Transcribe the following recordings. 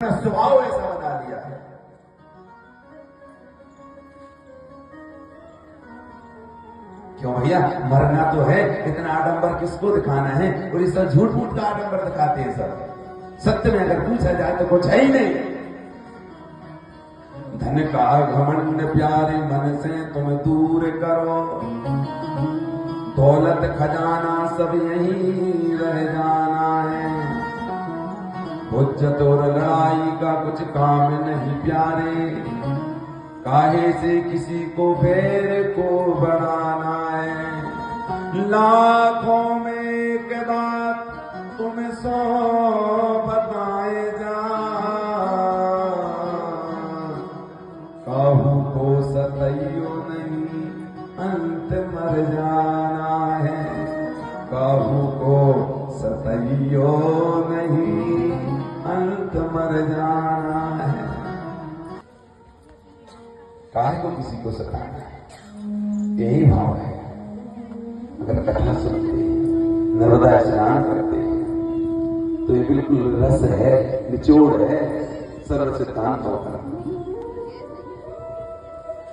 स्वभाव ऐसा बना दिया है। क्यों भैया, मरना तो है, इतना आडंबर किसको दिखाना है? और इस तरह झूठ मूठ का आडंबर दिखाते हैं सब। सत्य में अगर पूछा जाए तो कुछ है ही नहीं। धन का घमंड प्यारे मन से तुम दूर करो, दौलत खजाना सब यहीं रह जाना है। हुज्जत और लड़ाई का कुछ काम नहीं प्यारे, काहे से किसी को बैर को बढ़ाना है। लाखों में एक बात तुम्हें 100 बताए जा, काहू को सतैयो नहीं अंत मर जाना है। काहू को सतैयो नहीं अंत मर जाना है। काहे को किसी को सताना है, यही भाव है। अगर कथा सुनते, नर्मदा स्नान करते तो ये बिल्कुल रस है, निचोड़ है सर्व सिद्धांतों का।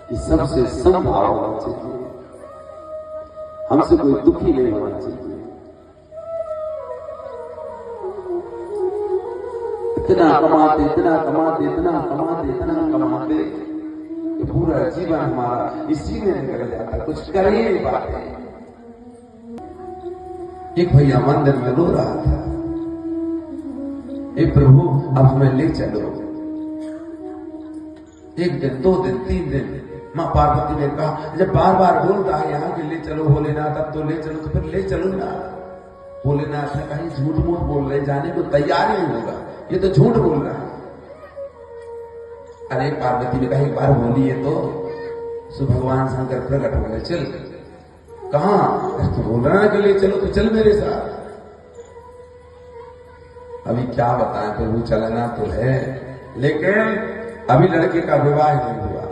कि सबसे समभाव होना चाहिए, हमसे कोई दुखी नहीं होना चाहिए। इतना कमाते, इतना कमाते, इतना कमाते, इतना कमाते, तो पूरा जीवन हमारा इसी में निकल जाता, कुछ कर ही नहीं पाते। एक भैया मंदिर में रो रहा था, ए प्रभु अब हमें ले चलो। एक दिन, 2 दिन, 3 दिन मां पार्वती ने कहा, जब बार बार बोलता है यहाँ के ले चलो भोलेनाथ, अब तो ले चलो, तो फिर ले चलो ना। भोलेनाथ ने कहा झूठ मूठ बोल रहे, जाने को तैयार नहीं होगा, ये तो झूठ बोल रहा है। अरे पार्वती ने कहा एक बार बोलिए तो। सो भगवान शंकर प्रकट हो गए, चल। कहां? तो बोल रहा है कि ले चलो, तो चल मेरे साथ। अभी क्या बताएं प्रभु, चलना तो है, लेकिन अभी लड़के का विवाह नहीं हुआ,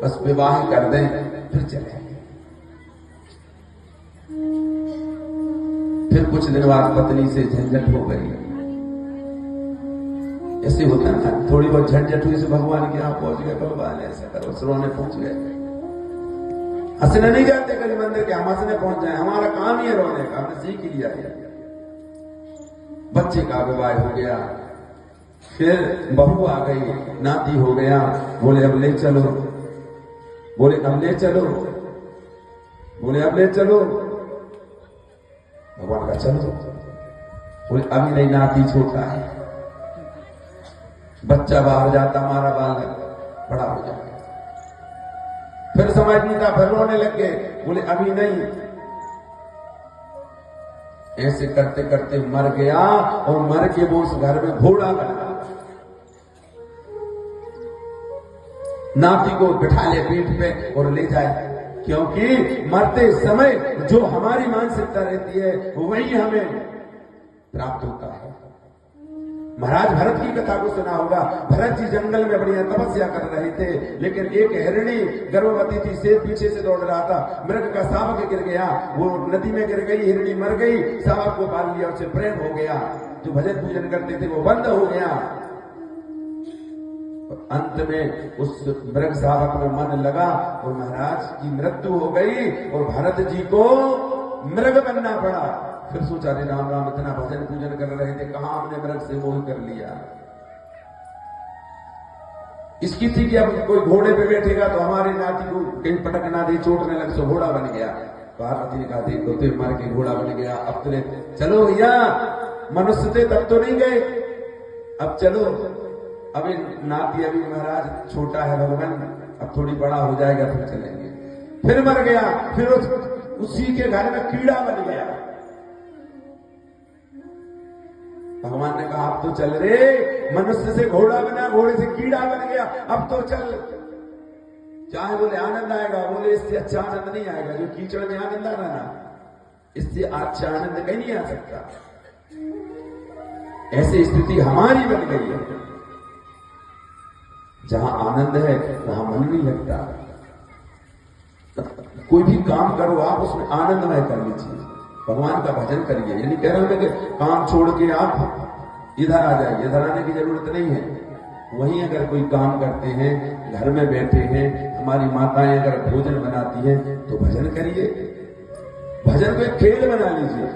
बस विवाह कर दें फिर चलेंगे। फिर कुछ दिन बाद पत्नी से झंझट हो गई। ऐसे होता है ना, थोड़ी बहुत झंझट हुई से भगवान के यहां पहुंच गए, भगवान ऐसा करो, सिरोने पहुंच गए। हंसने नहीं जाते कभी मंदिर के, हम हंसने पहुंच जाए, हमारा काम ही है रोने का, हमने सीख लिया है। बच्चे का विवाह हो गया, फिर बहू आ गई, नाती हो गया, बोले अब ले चलो, बोले अब ले चलो, बोले अब ले चलो। भगवान का चलो, बोले अभी नहीं, नाती छोटा है, बच्चा बाहर जाता, हमारा बालक बड़ा हो जाएगा। फिर समझ नहीं था, फिर रोने लग गए, बोले अभी नहीं। ऐसे करते करते मर गया, और मर के वो उस घर में घोड़ा बना। नाती को बिठा ले पीठ पे और ले जाए, क्योंकि मरते समय जो हमारी मानसिकता रहती है वही हमें प्राप्त होता है। महाराज भरत की कथा को सुना होगा। भरत जी जंगल में बढ़िया तपस्या कर रहे थे, लेकिन एक हिरणी गर्भवती थी, शेर पीछे से दौड़ रहा था, मृग का शावक गिर गया, वो नदी में गिर गई, हिरणी मर गई, शावक को पाल लिया, उससे प्रेम हो गया। जो भजन पूजन करते थे वो बंद हो गया। अंत में उस मृग शावक में मन लगा और महाराज की मृत्यु हो गई, और भरत जी को मृग बनना पड़ा। फिर सोचा रे राम राम, इतना भजन पूजन कर रहे थे, कहां हमने मृग से मोह कर लिया। इसकी थी कि अब कोई घोड़े पे बैठेगा तो हमारे नाती को कहीं पटक ना दे, चोटने लग, सो घोड़ा बन गया। पार्वती ने कहा देखो तो मर के घोड़ा बन गया, अब तो चलो भैया, मनुष्य थे तब तो नहीं गए, अब चलो। अभी नाती अभी महाराज छोटा है, भगवान अब थोड़ी बड़ा हो जाएगा फिर चलेंगे। फिर मर गया, फिर उसी के घर में कीड़ा बन गया। भगवान ने कहा अब तो चल रे, मनुष्य से घोड़ा बना, घोड़े से कीड़ा बन गया, अब तो चल। चाहे बोले आनंद आएगा, बोले इससे अच्छा आनंद नहीं आएगा। जो कीचड़ में आनंद आ रहा ना, इससे अच्छा आनंद कहीं नहीं आ सकता। ऐसी स्थिति हमारी बन गई है, जहां आनंद है वहां मन नहीं लगता। कोई भी काम करो आप, उसमें आनंदमय कर लीजिए। भगवान का भजन करिए। ये नहीं कह रहा हूं कि काम छोड़ के आप इधर आ जाइए, इधर आने की जरूरत नहीं है। वहीं अगर कोई काम करते हैं, घर में बैठे हैं, हमारी माताएं अगर भोजन बनाती हैं तो भजन करिए। भजन को एक खेल बना लीजिए।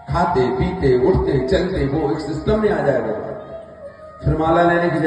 खाते पीते उठते चलते वो एक सिस्टम में आ जाएगा। फिर माला लेने की जरूरत